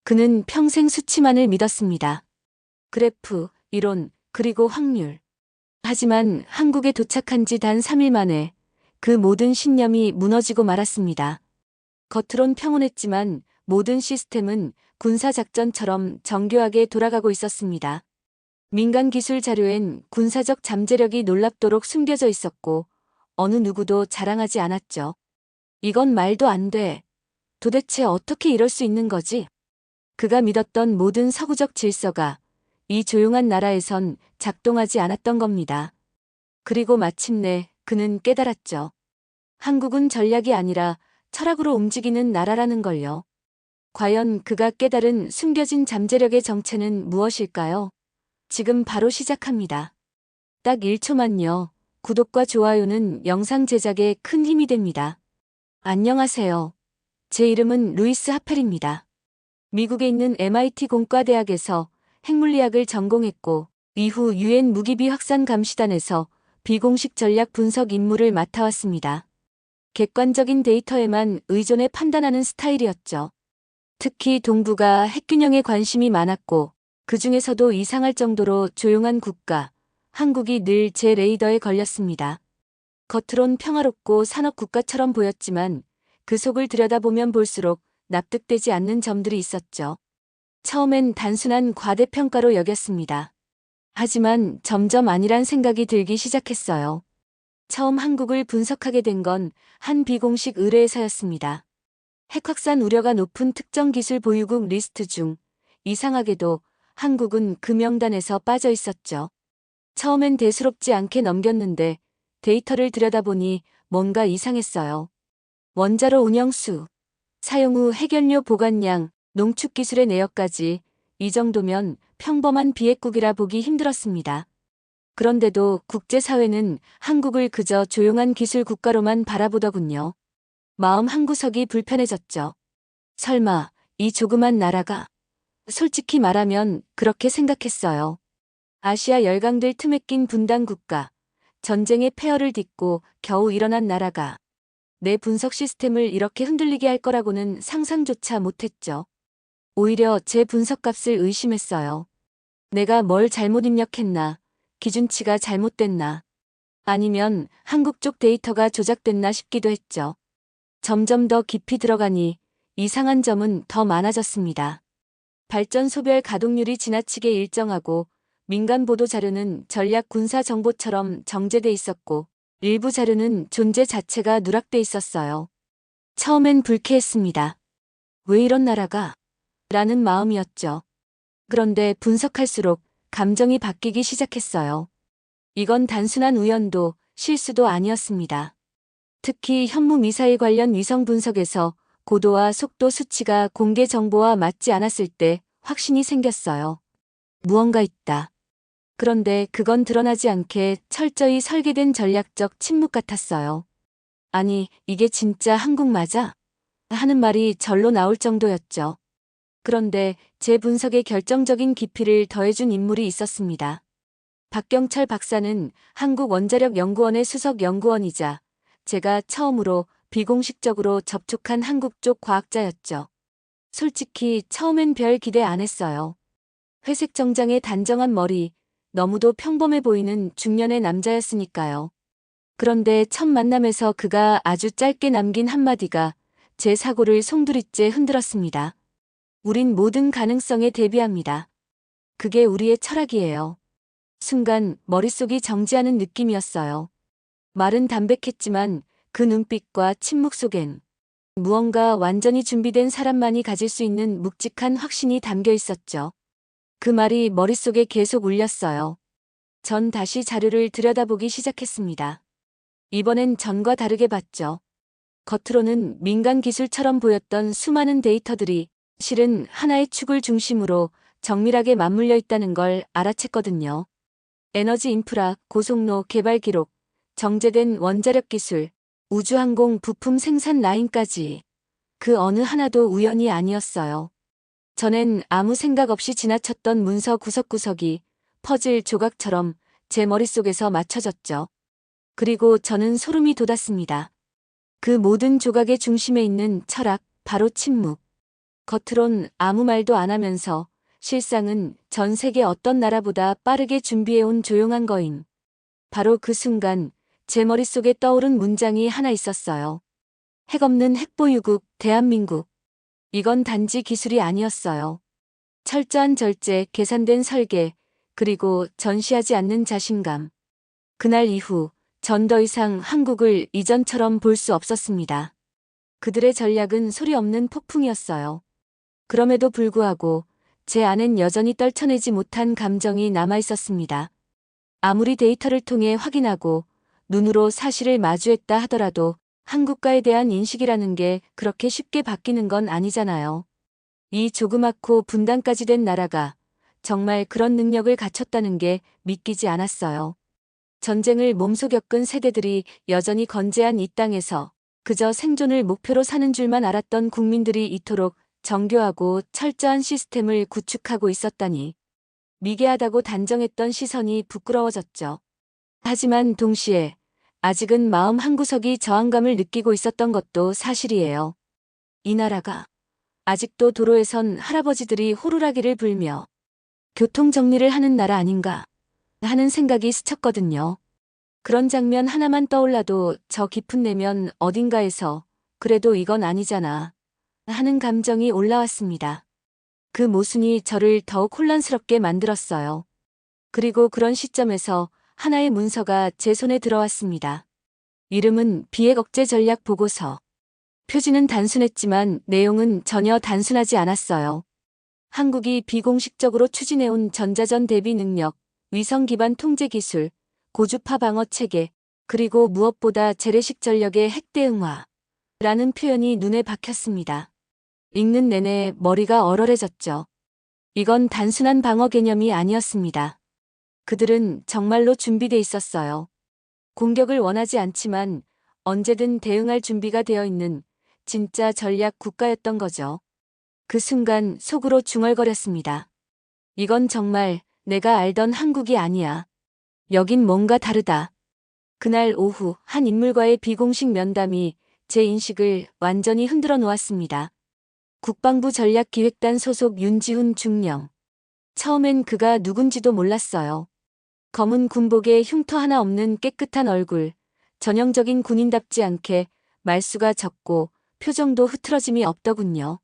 그는 평생 수치만을 믿었습니다. 그래프, 이론, 그리고 확률. 하지만 한국에 도착한 지 단 3일 만에 그 모든 신념이 무너지고 말았습니다. 겉으론 평온했지만 모든 시스템은 군사작전처럼 정교하게 돌아가고 있었습니다. 민간 기술 자료엔 군사적 잠재력이 놀랍도록 숨겨져 있었고 어느 누구도 자랑하지 않았죠. 이건 말도 안 돼. 도대체 어떻게 이럴 수 있는 거지? 그가 믿었던 모든 서구적 질서가 이 조용한 나라에선 작동하지 않았던 겁니다. 그리고 마침내 그는 깨달았죠. 한국은 전략이 아니라 철학으로 움직이는 나라라는 걸요. 과연 그가 깨달은 숨겨진 잠재력의 정체는 무엇일까요? 지금 바로 시작합니다. 딱 1초만요. 구독과 좋아요는 영상 제작에 큰 힘이 됩니다. 안녕하세요. 제 이름은 루이스 하펠입니다. 미국에 있는 MIT 공과대학에서 핵물리학을 전공했고 이후 유엔 무기비 확산 감시단에서 비공식 전략 분석 임무를 맡아왔습니다. 객관적인 데이터에만 의존해 판단하는 스타일이었죠. 특히 동북아 핵균형에 관심이 많았고 그 중에서도 이상할 정도로 조용한 국가, 한국이 늘 제 레이더에 걸렸습니다. 겉으론 평화롭고 산업 국가처럼 보였지만 그 속을 들여다보면 볼수록 납득되지 않는 점들이 있었죠. 처음엔 단순한 과대평가로 여겼습니다. 하지만 점점 아니란 생각이 들기 시작했어요. 처음 한국을 분석하게 된 건 한 비공식 의뢰에서였습니다. 핵확산 우려가 높은 특정 기술 보유국 리스트 중 이상하게도 한국은 그 명단에서 빠져 있었죠. 처음엔 대수롭지 않게 넘겼는데 데이터를 들여다보니 뭔가 이상했어요. 원자로 운영수, 사용 후 핵연료 보관량, 농축기술의 내역까지 이 정도면 평범한 비핵국이라 보기 힘들었습니다. 그런데도 국제사회는 한국을 그저 조용한 기술 국가로만 바라보더군요. 마음 한구석이 불편해졌죠. 설마 이 조그만 나라가? 솔직히 말하면 그렇게 생각했어요. 아시아 열강들 틈에 낀 분단 국가, 전쟁의 폐허를 딛고 겨우 일어난 나라가 내 분석 시스템을 이렇게 흔들리게 할 거라고는 상상조차 못했죠. 오히려 제 분석값을 의심했어요. 내가 뭘 잘못 입력했나, 기준치가 잘못됐나, 아니면 한국 쪽 데이터가 조작됐나 싶기도 했죠. 점점 더 깊이 들어가니 이상한 점은 더 많아졌습니다. 발전소별 가동률이 지나치게 일정하고 민간 보도 자료는 전략 군사 정보처럼 정제돼 있었고 일부 자료는 존재 자체가 누락돼 있었어요. 처음엔 불쾌했습니다. 왜 이런 나라가? 라는 마음이었죠. 그런데 분석할수록 감정이 바뀌기 시작했어요. 이건 단순한 우연도 실수도 아니었습니다. 특히 현무미사일 관련 위성 분석에서 고도와 속도 수치가 공개 정보와 맞지 않았을 때 확신이 생겼어요. 무언가 있다. 그런데 그건 드러나지 않게 철저히 설계된 전략적 침묵 같았어요. 아니, 이게 진짜 한국 맞아? 하는 말이 절로 나올 정도였죠. 그런데 제 분석에 결정적인 깊이를 더해준 인물이 있었습니다. 박경철 박사는 한국원자력연구원의 수석 연구원이자 제가 처음으로 비공식적으로 접촉한 한국 쪽 과학자였죠. 솔직히 처음엔 별 기대 안 했어요. 회색 정장에 단정한 머리, 너무도 평범해 보이는 중년의 남자였으니까요. 그런데 첫 만남에서 그가 아주 짧게 남긴 한마디가 제 사고를 송두리째 흔들었습니다. 우린 모든 가능성에 대비합니다. 그게 우리의 철학이에요. 순간 머릿속이 정지하는 느낌이었어요. 말은 담백했지만 그 눈빛과 침묵 속엔 무언가 완전히 준비된 사람만이 가질 수 있는 묵직한 확신이 담겨 있었죠. 그 말이 머릿속에 계속 울렸어요. 전 다시 자료를 들여다보기 시작했습니다. 이번엔 전과 다르게 봤죠. 겉으로는 민간 기술처럼 보였던 수많은 데이터들이 실은 하나의 축을 중심으로 정밀하게 맞물려 있다는 걸 알아챘거든요. 에너지 인프라, 고속로 개발 기록, 정제된 원자력 기술, 우주항공 부품 생산 라인까지 그 어느 하나도 우연이 아니었어요. 전엔 아무 생각 없이 지나쳤던 문서 구석구석이 퍼즐 조각처럼 제 머릿속에서 맞춰졌죠. 그리고 저는 소름이 돋았습니다. 그 모든 조각의 중심에 있는 철학, 바로 침묵. 겉으론 아무 말도 안 하면서 실상은 전 세계 어떤 나라보다 빠르게 준비해온 조용한 거인. 바로 그 순간 제 머릿속에 떠오른 문장이 하나 있었어요. 핵없는 핵보유국 대한민국. 이건 단지 기술이 아니었어요. 철저한 절제, 계산된 설계, 그리고 전시하지 않는 자신감. 그날 이후 전 더 이상 한국을 이전처럼 볼 수 없었습니다. 그들의 전략은 소리 없는 폭풍이었어요. 그럼에도 불구하고 제 안엔 여전히 떨쳐내지 못한 감정이 남아 있었습니다. 아무리 데이터를 통해 확인하고 눈으로 사실을 마주했다 하더라도 한국과에 대한 인식이라는 게 그렇게 쉽게 바뀌는 건 아니잖아요. 이 조그맣고 분단까지 된 나라가 정말 그런 능력을 갖췄다는 게 믿기지 않았어요. 전쟁을 몸소 겪은 세대들이 여전히 건재한 이 땅에서 그저 생존을 목표로 사는 줄만 알았던 국민들이 이토록 정교하고 철저한 시스템을 구축하고 있었다니. 미개하다고 단정했던 시선이 부끄러워졌죠. 하지만 동시에 아직은 마음 한구석이 저항감을 느끼고 있었던 것도 사실이에요. 이 나라가 아직도 도로에선 할아버지들이 호루라기를 불며 교통 정리를 하는 나라 아닌가 하는 생각이 스쳤거든요. 그런 장면 하나만 떠올라도 저 깊은 내면 어딘가에서 그래도 이건 아니잖아 하는 감정이 올라왔습니다. 그 모순이 저를 더욱 혼란스럽게 만들었어요. 그리고 그런 시점에서 하나의 문서가 제 손에 들어왔습니다. 이름은 비핵 억제 전략 보고서. 표지는 단순했지만 내용은 전혀 단순하지 않았어요. 한국이 비공식적으로 추진해온 전자전 대비 능력, 위성 기반 통제 기술, 고주파 방어 체계, 그리고 무엇보다 재래식 전력의 핵 대응화라는 표현이 눈에 박혔습니다. 읽는 내내 머리가 얼얼해졌죠. 이건 단순한 방어 개념이 아니었습니다. 그들은 정말로 준비돼 있었어요. 공격을 원하지 않지만 언제든 대응할 준비가 되어 있는 진짜 전략 국가였던 거죠. 그 순간 속으로 중얼거렸습니다. 이건 정말 내가 알던 한국이 아니야. 여긴 뭔가 다르다. 그날 오후 한 인물과의 비공식 면담이 제 인식을 완전히 흔들어 놓았습니다. 국방부 전략기획단 소속 윤지훈 중령. 처음엔 그가 누군지도 몰랐어요. 검은 군복에 흉터 하나 없는 깨끗한 얼굴, 전형적인 군인답지 않게 말수가 적고 표정도 흐트러짐이 없더군요.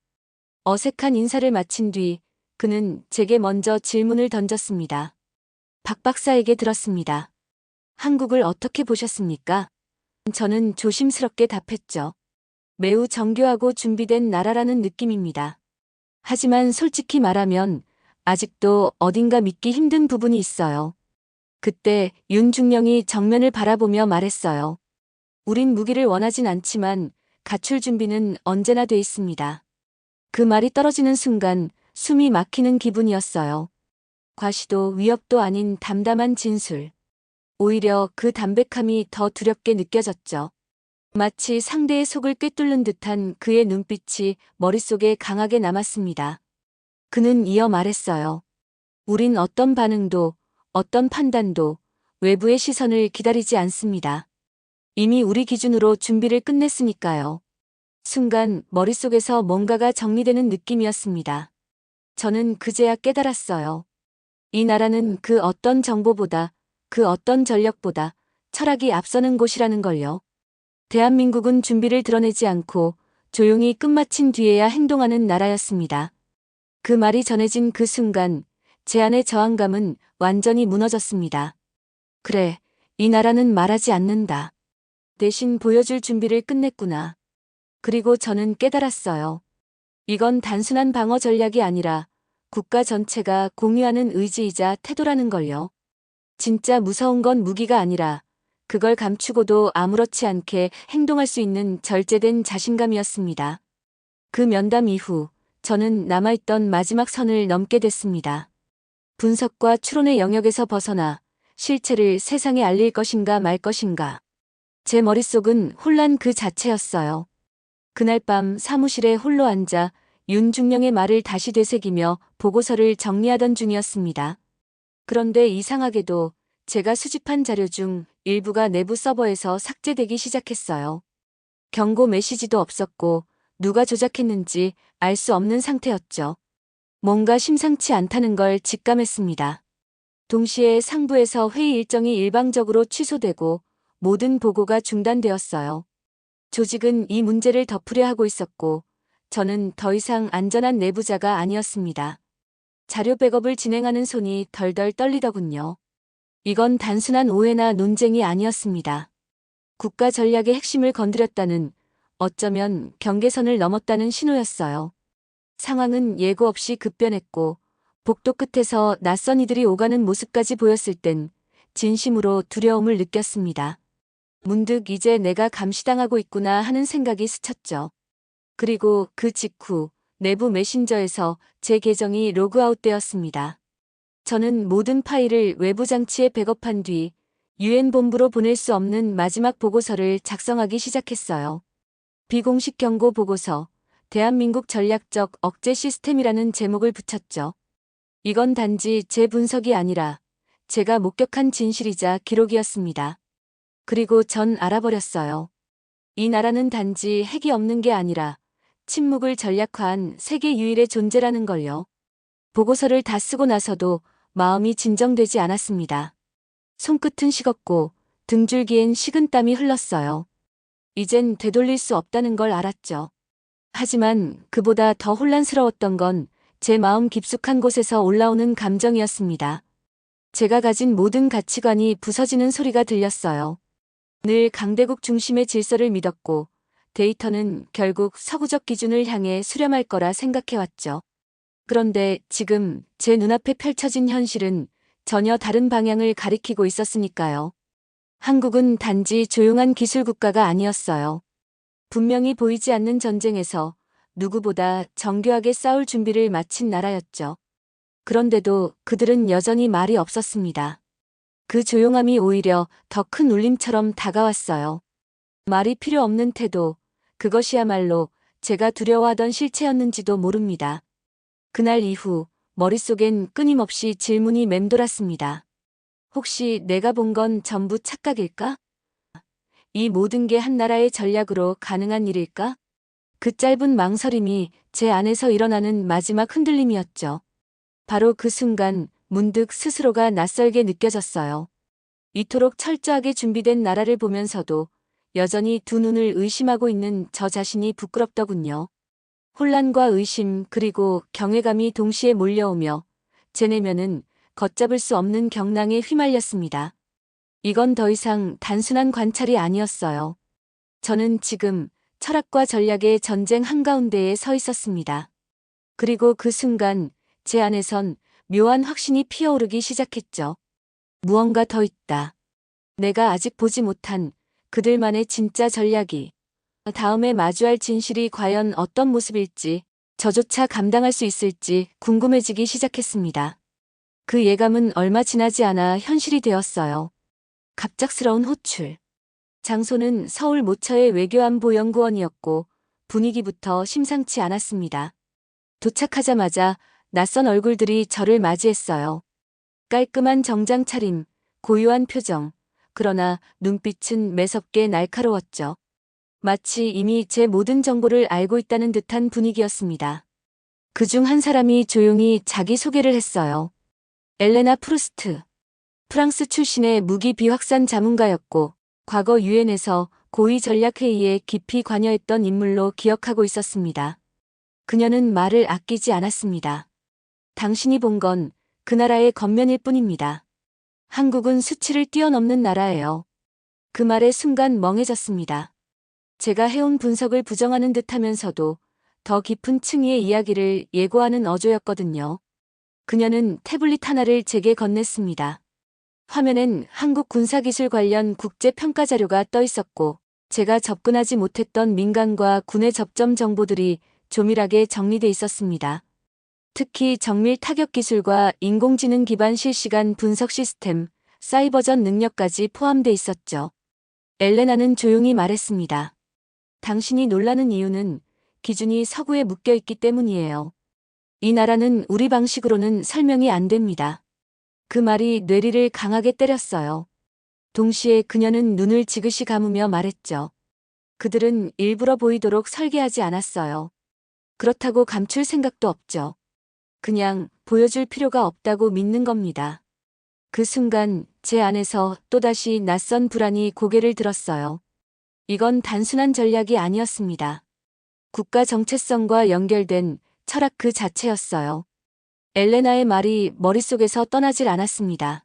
어색한 인사를 마친 뒤 그는 제게 먼저 질문을 던졌습니다. 박 박사에게 들었습니다. 한국을 어떻게 보셨습니까? 저는 조심스럽게 답했죠. 매우 정교하고 준비된 나라라는 느낌입니다. 하지만 솔직히 말하면 아직도 어딘가 믿기 힘든 부분이 있어요. 그때 윤중령이 정면을 바라보며 말했어요. 우린 무기를 원하진 않지만 갖출 준비는 언제나 돼 있습니다. 그 말이 떨어지는 순간 숨이 막히는 기분이었어요. 과시도 위협도 아닌 담담한 진술. 오히려 그 담백함이 더 두렵게 느껴졌죠. 마치 상대의 속을 꿰뚫는 듯한 그의 눈빛이 머릿속에 강하게 남았습니다. 그는 이어 말했어요. 우린 어떤 반응도, 어떤 판단도 외부의 시선을 기다리지 않습니다. 이미 우리 기준으로 준비를 끝냈으니까요. 순간 머릿속에서 뭔가가 정리되는 느낌이었습니다. 저는 그제야 깨달았어요. 이 나라는 그 어떤 정보보다, 그 어떤 전력보다 철학이 앞서는 곳이라는 걸요. 대한민국은 준비를 드러내지 않고 조용히 끝마친 뒤에야 행동하는 나라였습니다. 그 말이 전해진 그 순간 제 안의 저항감은 완전히 무너졌습니다. 그래, 이 나라는 말하지 않는다. 대신 보여줄 준비를 끝냈구나. 그리고 저는 깨달았어요. 이건 단순한 방어 전략이 아니라 국가 전체가 공유하는 의지이자 태도라는 걸요. 진짜 무서운 건 무기가 아니라 그걸 감추고도 아무렇지 않게 행동할 수 있는 절제된 자신감이었습니다. 그 면담 이후 저는 남아있던 마지막 선을 넘게 됐습니다. 분석과 추론의 영역에서 벗어나 실체를 세상에 알릴 것인가 말 것인가. 제 머릿속은 혼란 그 자체였어요. 그날 밤 사무실에 홀로 앉아 윤중령의 말을 다시 되새기며 보고서를 정리하던 중이었습니다. 그런데 이상하게도 제가 수집한 자료 중 일부가 내부 서버에서 삭제되기 시작했어요. 경고 메시지도 없었고 누가 조작했는지 알 수 없는 상태였죠. 뭔가 심상치 않다는 걸 직감했습니다. 동시에 상부에서 회의 일정이 일방적으로 취소되고 모든 보고가 중단되었어요. 조직은 이 문제를 덮으려 하고 있었고 저는 더 이상 안전한 내부자가 아니었습니다. 자료 백업을 진행하는 손이 덜덜 떨리더군요. 이건 단순한 오해나 논쟁이 아니었습니다. 국가 전략의 핵심을 건드렸다는, 어쩌면 경계선을 넘었다는 신호였어요. 상황은 예고 없이 급변했고 복도 끝에서 낯선 이들이 오가는 모습까지 보였을 땐 진심으로 두려움을 느꼈습니다. 문득 이제 내가 감시당하고 있구나 하는 생각이 스쳤죠. 그리고 그 직후 내부 메신저에서 제 계정이 로그아웃되었습니다. 저는 모든 파일을 외부 장치에 백업한 뒤 유엔 본부로 보낼 수 없는 마지막 보고서를 작성하기 시작했어요. 비공식 경고 보고서, 대한민국 전략적 억제 시스템이라는 제목을 붙였죠. 이건 단지 제 분석이 아니라 제가 목격한 진실이자 기록이었습니다. 그리고 전 알아버렸어요. 이 나라는 단지 핵이 없는 게 아니라 침묵을 전략화한 세계 유일의 존재라는 걸요. 보고서를 다 쓰고 나서도 마음이 진정되지 않았습니다. 손끝은 식었고 등줄기엔 식은땀이 흘렀어요. 이젠 되돌릴 수 없다는 걸 알았죠. 하지만 그보다 더 혼란스러웠던 건 제 마음 깊숙한 곳에서 올라오는 감정이었습니다. 제가 가진 모든 가치관이 부서지는 소리가 들렸어요. 늘 강대국 중심의 질서를 믿었고 데이터는 결국 서구적 기준을 향해 수렴할 거라 생각해왔죠. 그런데 지금 제 눈앞에 펼쳐진 현실은 전혀 다른 방향을 가리키고 있었으니까요. 한국은 단지 조용한 기술 국가가 아니었어요. 분명히 보이지 않는 전쟁에서 누구보다 정교하게 싸울 준비를 마친 나라였죠. 그런데도 그들은 여전히 말이 없었습니다. 그 조용함이 오히려 더 큰 울림처럼 다가왔어요. 말이 필요 없는 태도, 그것이야말로 제가 두려워하던 실체였는지도 모릅니다. 그날 이후 머릿속엔 끊임없이 질문이 맴돌았습니다. 혹시 내가 본 건 전부 착각일까? 이 모든 게 한 나라의 전략으로 가능한 일일까? 그 짧은 망설임이 제 안에서 일어나는 마지막 흔들림이었죠. 바로 그 순간 문득 스스로가 낯설게 느껴졌어요. 이토록 철저하게 준비된 나라를 보면서도 여전히 두 눈을 의심하고 있는 저 자신이 부끄럽더군요. 혼란과 의심 그리고 경외감이 동시에 몰려오며 제 내면은 걷잡을 수 없는 경랑에 휘말렸습니다. 이건 더 이상 단순한 관찰이 아니었어요. 저는 지금 철학과 전략의 전쟁 한가운데에 서 있었습니다. 그리고 그 순간 제 안에선 묘한 확신이 피어오르기 시작했죠. 무언가 더 있다. 내가 아직 보지 못한 그들만의 진짜 전략이. 다음에 마주할 진실이 과연 어떤 모습일지, 저조차 감당할 수 있을지 궁금해지기 시작했습니다. 그 예감은 얼마 지나지 않아 현실이 되었어요. 갑작스러운 호출. 장소는 서울 모처의 외교안보연구원이었고 분위기부터 심상치 않았습니다. 도착하자마자 낯선 얼굴들이 저를 맞이했어요. 깔끔한 정장 차림, 고요한 표정, 그러나 눈빛은 매섭게 날카로웠죠. 마치 이미 제 모든 정보를 알고 있다는 듯한 분위기였습니다. 그중 한 사람이 조용히 자기소개를 했어요. 엘레나 프루스트. 프랑스 출신의 무기 비확산 자문가였고 과거 유엔에서 고위 전략회의에 깊이 관여했던 인물로 기억하고 있었습니다. 그녀는 말을 아끼지 않았습니다. 당신이 본 건 그 나라의 겉면일 뿐입니다. 한국은 수치를 뛰어넘는 나라예요. 그 말에 순간 멍해졌습니다. 제가 해온 분석을 부정하는 듯하면서도 더 깊은 층위의 이야기를 예고하는 어조였거든요. 그녀는 태블릿 하나를 제게 건넸습니다. 화면엔 한국 군사기술 관련 국제평가 자료가 떠 있었고 제가 접근하지 못했던 민간과 군의 접점 정보들이 조밀하게 정리돼 있었습니다. 특히 정밀 타격 기술과 인공지능 기반 실시간 분석 시스템, 사이버전 능력까지 포함돼 있었죠. 엘레나는 조용히 말했습니다. 당신이 놀라는 이유는 기준이 서구에 묶여 있기 때문이에요. 이 나라는 우리 방식으로는 설명이 안 됩니다. 그 말이 뇌리를 강하게 때렸어요. 동시에 그녀는 눈을 지그시 감으며 말했죠. 그들은 일부러 보이도록 설계하지 않았어요. 그렇다고 감출 생각도 없죠. 그냥 보여줄 필요가 없다고 믿는 겁니다. 그 순간 제 안에서 또다시 낯선 불안이 고개를 들었어요. 이건 단순한 전략이 아니었습니다. 국가 정체성과 연결된 철학 그 자체였어요. 엘레나의 말이 머릿속에서 떠나질 않았습니다.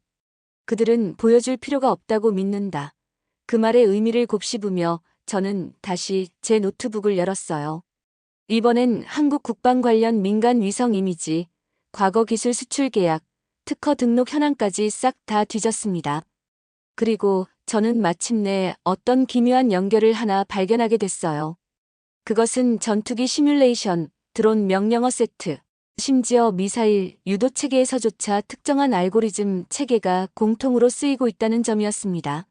그들은 보여줄 필요가 없다고 믿는다. 그 말의 의미를 곱씹으며 저는 다시 제 노트북을 열었어요. 이번엔 한국 국방 관련 민간 위성 이미지, 과거 기술 수출 계약, 특허 등록 현황까지 싹 다 뒤졌습니다. 그리고 저는 마침내 어떤 기묘한 연결을 하나 발견하게 됐어요. 그것은 전투기 시뮬레이션, 드론 명령어 세트, 심지어 미사일 유도 체계에서조차 특정한 알고리즘 체계가 공통으로 쓰이고 있다는 점이었습니다.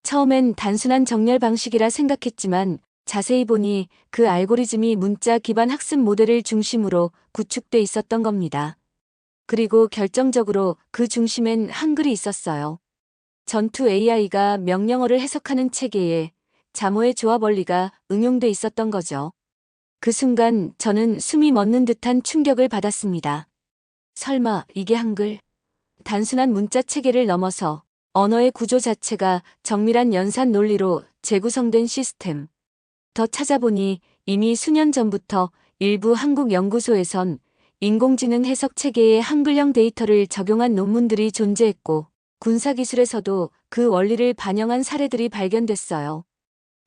처음엔 단순한 정렬 방식이라 생각했지만 자세히 보니 그 알고리즘이 문자 기반 학습 모델을 중심으로 구축돼 있었던 겁니다. 그리고 결정적으로 그 중심엔 한글이 있었어요. 전투 AI가 명령어를 해석하는 체계에 잠오의 조합 원리가 응용돼 있었던 거죠. 그 순간 저는 숨이 멎는 듯한 충격을 받았습니다. 설마 이게 한글? 단순한 문자 체계를 넘어서 언어의 구조 자체가 정밀한 연산 논리로 재구성된 시스템. 더 찾아보니 이미 수년 전부터 일부 한국 연구소에선 인공지능 해석 체계에 한글형 데이터를 적용한 논문들이 존재했고 군사기술에서도 그 원리를 반영한 사례들이 발견됐어요.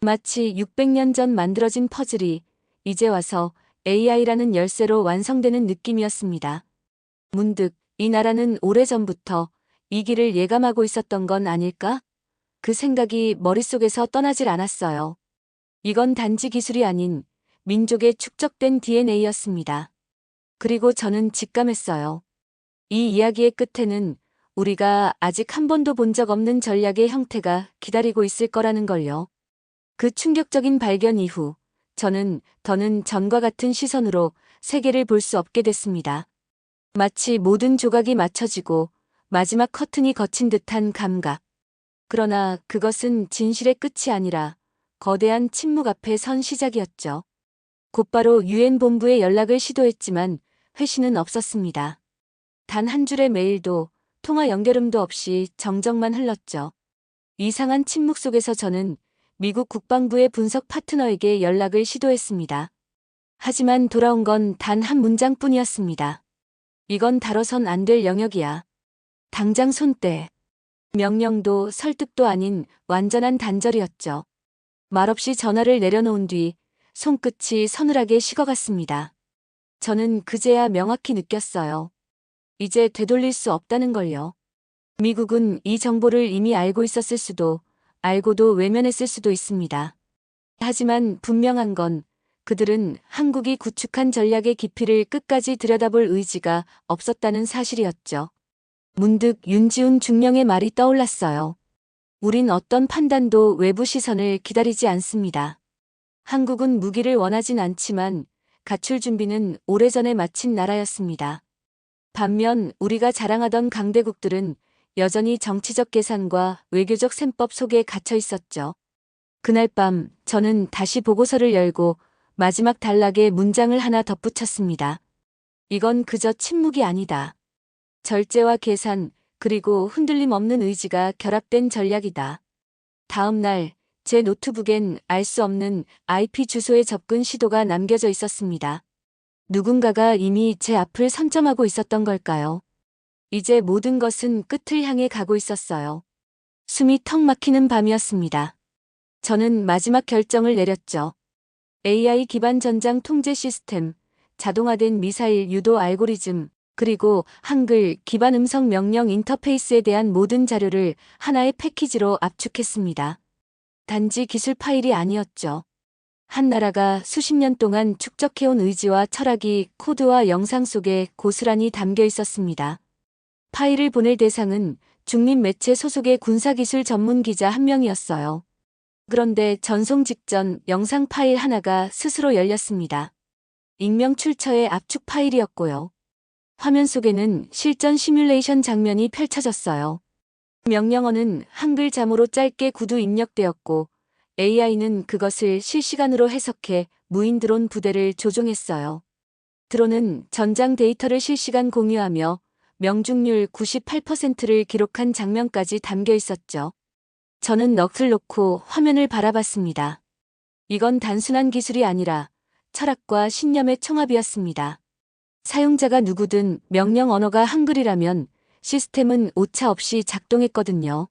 마치 600년 전 만들어진 퍼즐이 이제 와서 AI라는 열쇠로 완성되는 느낌이었습니다. 문득 이 나라는 오래전부터 이 길을 예감하고 있었던 건 아닐까? 그 생각이 머릿속에서 떠나질 않았어요. 이건 단지 기술이 아닌 민족의 축적된 DNA였습니다. 그리고 저는 직감했어요. 이 이야기의 끝에는 우리가 아직 한 번도 본 적 없는 전략의 형태가 기다리고 있을 거라는 걸요. 그 충격적인 발견 이후 저는 더는 전과 같은 시선으로 세계를 볼 수 없게 됐습니다. 마치 모든 조각이 맞춰지고 마지막 커튼이 거친 듯한 감각. 그러나 그것은 진실의 끝이 아니라 거대한 침묵 앞에 선 시작이었죠. 곧바로 유엔 본부에 연락을 시도했지만 회신은 없었습니다. 단 한 줄의 메일도 통화 연결음도 없이 정적만 흘렀죠. 이상한 침묵 속에서 저는 미국 국방부의 분석 파트너에게 연락을 시도했습니다. 하지만 돌아온 건 단 한 문장뿐이었습니다. 이건 다뤄선 안 될 영역이야. 당장 손 떼. 명령도 설득도 아닌 완전한 단절이었죠. 말없이 전화를 내려놓은 뒤 손끝이 서늘하게 식어갔습니다. 저는 그제야 명확히 느꼈어요. 이제 되돌릴 수 없다는 걸요. 미국은 이 정보를 이미 알고 있었을 수도, 알고도 외면했을 수도 있습니다. 하지만 분명한 건 그들은 한국이 구축한 전략의 깊이를 끝까지 들여다볼 의지가 없었다는 사실이었죠. 문득 윤지훈 중령의 말이 떠올랐어요. 우린 어떤 판단도 외부 시선을 기다리지 않습니다. 한국은 무기를 원하진 않지만 갖출 준비는 오래전에 마친 나라였습니다. 반면 우리가 자랑하던 강대국들은 여전히 정치적 계산과 외교적 셈법 속에 갇혀 있었죠. 그날 밤 저는 다시 보고서를 열고 마지막 단락에 문장을 하나 덧붙였습니다. 이건 그저 침묵이 아니다. 절제와 계산, 그리고 흔들림 없는 의지가 결합된 전략이다. 다음 날 제 노트북엔 알 수 없는 IP 주소의 접근 시도가 남겨져 있었습니다. 누군가가 이미 제 앞을 선점하고 있었던 걸까요? 이제 모든 것은 끝을 향해 가고 있었어요. 숨이 턱 막히는 밤이었습니다. 저는 마지막 결정을 내렸죠. AI 기반 전장 통제 시스템, 자동화된 미사일 유도 알고리즘, 그리고 한글 기반 음성 명령 인터페이스에 대한 모든 자료를 하나의 패키지로 압축했습니다. 단지 기술 파일이 아니었죠. 한 나라가 수십 년 동안 축적해온 의지와 철학이 코드와 영상 속에 고스란히 담겨 있었습니다. 파일을 보낼 대상은 중립 매체 소속의 군사기술 전문 기자 한 명이었어요. 그런데 전송 직전 영상 파일 하나가 스스로 열렸습니다. 익명 출처의 압축 파일이었고요. 화면 속에는 실전 시뮬레이션 장면이 펼쳐졌어요. 명령어는 한글 자모로 짧게 구두 입력되었고 AI는 그것을 실시간으로 해석해 무인 드론 부대를 조종했어요. 드론은 전장 데이터를 실시간 공유하며 명중률 98%를 기록한 장면까지 담겨 있었죠. 저는 넋을 놓고 화면을 바라봤습니다. 이건 단순한 기술이 아니라 철학과 신념의 총합이었습니다. 사용자가 누구든 명령 언어가 한글이라면 시스템은 오차 없이 작동했거든요.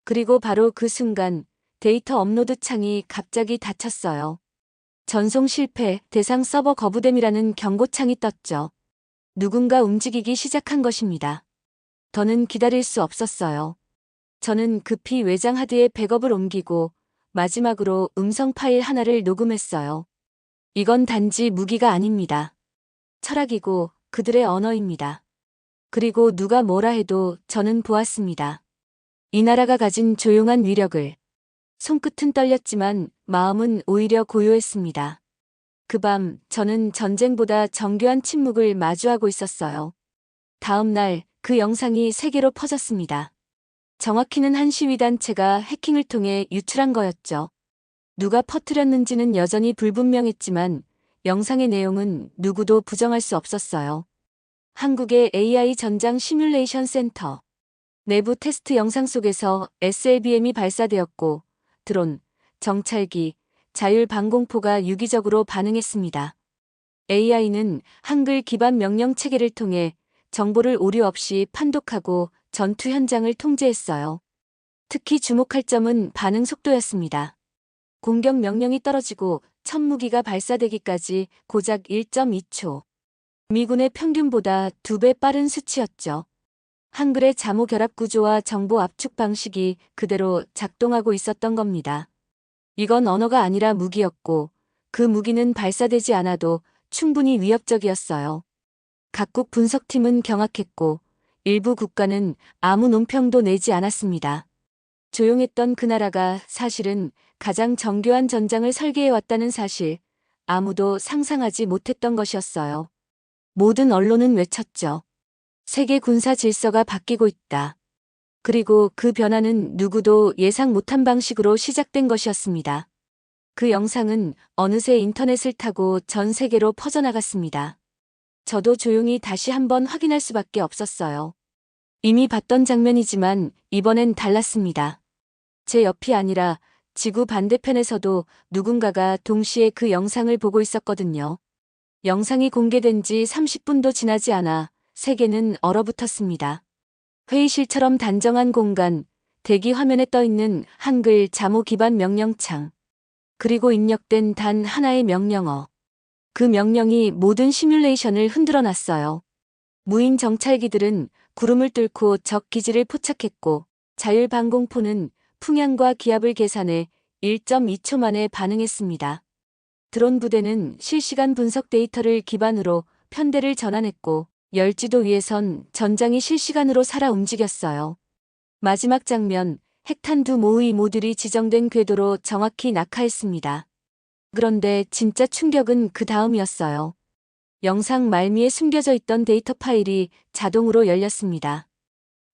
그리고 바로 그 순간 데이터 업로드 창이 갑자기 닫혔어요. 전송 실패, 대상 서버 거부됨이라는 경고창이 떴죠. 누군가 움직이기 시작한 것입니다. 더는 기다릴 수 없었어요. 저는 급히 외장 하드에 백업을 옮기고 마지막으로 음성 파일 하나를 녹음했어요. 이건 단지 무기가 아닙니다. 철학이고 그들의 언어입니다. 그리고 누가 뭐라 해도 저는 보았습니다. 이 나라가 가진 조용한 위력을. 손끝은 떨렸지만 마음은 오히려 고요했습니다. 그 밤 저는 전쟁보다 정교한 침묵을 마주하고 있었어요. 다음 날 그 영상이 세계로 퍼졌습니다. 정확히는 한 시위단체가 해킹을 통해 유출한 거였죠. 누가 퍼뜨렸는지는 여전히 불분명했지만 영상의 내용은 누구도 부정할 수 없었어요. 한국의 AI 전장 시뮬레이션 센터. 내부 테스트 영상 속에서 SLBM이 발사되었고 드론, 정찰기, 자율방공포가 유기적으로 반응했습니다. AI는 한글 기반 명령 체계를 통해 정보를 오류 없이 판독하고 전투 현장을 통제했어요. 특히 주목할 점은 반응 속도였습니다. 공격 명령이 떨어지고 첫 무기가 발사되기까지 고작 1.2초. 미군의 평균보다 2배 빠른 수치였죠. 한글의 잠호 결합 구조와 정보 압축 방식이 그대로 작동하고 있었던 겁니다. 이건 언어가 아니라 무기였고 그 무기는 발사되지 않아도 충분히 위협적이었어요. 각국 분석팀은 경악했고 일부 국가는 아무 논평도 내지 않았습니다. 조용했던 그 나라가 사실은 가장 정교한 전장을 설계해왔다는 사실, 아무도 상상하지 못했던 것이었어요. 모든 언론은 외쳤죠. 세계 군사 질서가 바뀌고 있다. 그리고 그 변화는 누구도 예상 못한 방식으로 시작된 것이었습니다. 그 영상은 어느새 인터넷을 타고 전 세계로 퍼져나갔습니다. 저도 조용히 다시 한번 확인할 수밖에 없었어요. 이미 봤던 장면이지만 이번엔 달랐습니다. 제 옆이 아니라 지구 반대편에서도 누군가가 동시에 그 영상을 보고 있었거든요. 영상이 공개된 지 30분도 지나지 않아 세계는 얼어붙었습니다. 회의실처럼 단정한 공간, 대기 화면에 떠있는 한글 잠호 기반 명령창, 그리고 입력된 단 하나의 명령어. 그 명령이 모든 시뮬레이션을 흔들어 놨어요. 무인 정찰기들은 구름을 뚫고 적 기지를 포착했고 자율방공포는 풍향과 기압을 계산해 1.2초 만에 반응했습니다. 드론 부대는 실시간 분석 데이터를 기반으로 편대를 전환했고 열지도 위에선 전장이 실시간으로 살아 움직였어요. 마지막 장면, 핵탄 두 모의 모듈이 지정된 궤도로 정확히 낙하했습니다. 그런데 진짜 충격은 그 다음이었어요. 영상 말미에 숨겨져 있던 데이터 파일이 자동으로 열렸습니다.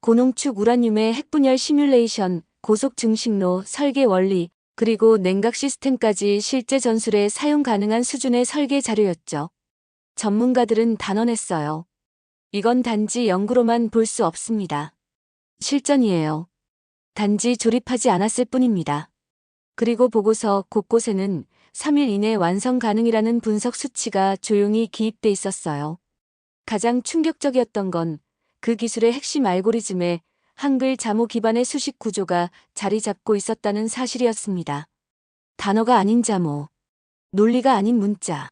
고농축 우라늄의 핵분열 시뮬레이션, 고속 증식로, 설계 원리, 그리고 냉각 시스템까지 실제 전술에 사용 가능한 수준의 설계 자료였죠. 전문가들은 단언했어요. 이건 단지 연구로만 볼 수 없습니다. 실전이에요. 단지 조립하지 않았을 뿐입니다. 그리고 보고서 곳곳에는 3일 이내 완성 가능이라는 분석 수치가 조용히 기입돼 있었어요. 가장 충격적이었던 건 그 기술의 핵심 알고리즘에 한글 잠호 기반의 수식 구조가 자리 잡고 있었다는 사실이었습니다. 단어가 아닌 잠호, 논리가 아닌 문자.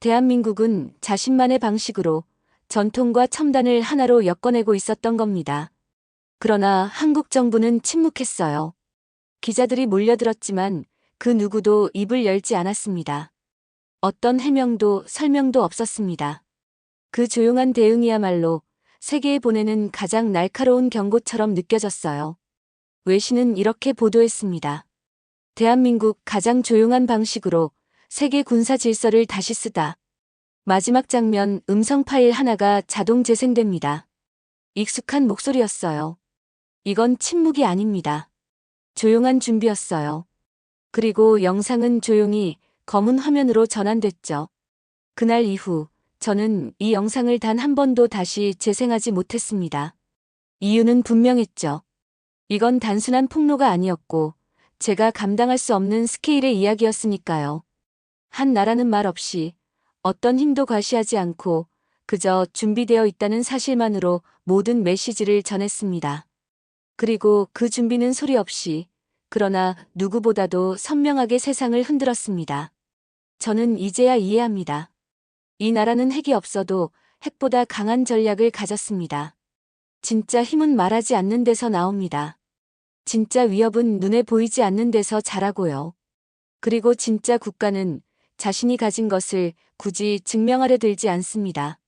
대한민국은 자신만의 방식으로 전통과 첨단을 하나로 엮어내고 있었던 겁니다. 그러나 한국 정부는 침묵했어요. 기자들이 몰려들었지만 그 누구도 입을 열지 않았습니다. 어떤 해명도 설명도 없었습니다. 그 조용한 대응이야말로 세계에 보내는 가장 날카로운 경고처럼 느껴졌어요. 외신은 이렇게 보도했습니다. 대한민국 가장 조용한 방식으로 세계 군사 질서를 다시 쓰다. 마지막 장면 음성 파일 하나가 자동 재생됩니다. 익숙한 목소리였어요. 이건 침묵이 아닙니다. 조용한 준비였어요. 그리고 영상은 조용히 검은 화면으로 전환됐죠. 그날 이후 저는 이 영상을 단 한 번도 다시 재생하지 못했습니다. 이유는 분명했죠. 이건 단순한 폭로가 아니었고 제가 감당할 수 없는 스케일의 이야기였으니까요. 한 나라는 말 없이 어떤 힘도 과시하지 않고 그저 준비되어 있다는 사실만으로 모든 메시지를 전했습니다. 그리고 그 준비는 소리 없이 그러나 누구보다도 선명하게 세상을 흔들었습니다. 저는 이제야 이해합니다. 이 나라는 핵이 없어도 핵보다 강한 전략을 가졌습니다. 진짜 힘은 말하지 않는 데서 나옵니다. 진짜 위협은 눈에 보이지 않는 데서 자라고요. 그리고 진짜 국가는 자신이 가진 것을 굳이 증명하려 들지 않습니다.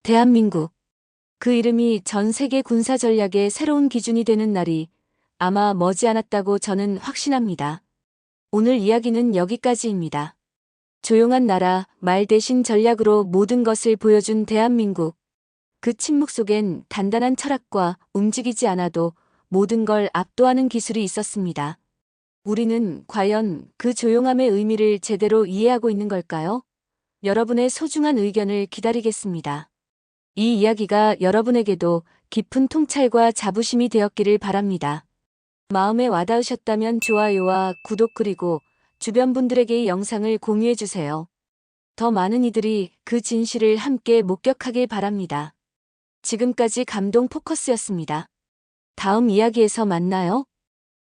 대한민국. 그 이름이 전 세계 군사 전략의 새로운 기준이 되는 날이 아마 머지않았다고 저는 확신합니다. 오늘 이야기는 여기까지입니다. 조용한 나라, 말 대신 전략으로 모든 것을 보여준 대한민국. 그 침묵 속엔 단단한 철학과 움직이지 않아도 모든 걸 압도하는 기술이 있었습니다. 우리는 과연 그 조용함의 의미를 제대로 이해하고 있는 걸까요? 여러분의 소중한 의견을 기다리겠습니다. 이 이야기가 여러분에게도 깊은 통찰과 자부심이 되었기를 바랍니다. 마음에 와닿으셨다면 좋아요와 구독 그리고 주변 분들에게 이 영상을 공유해주세요. 더 많은 이들이 그 진실을 함께 목격하길 바랍니다. 지금까지 감동 포커스였습니다. 다음 이야기에서 만나요.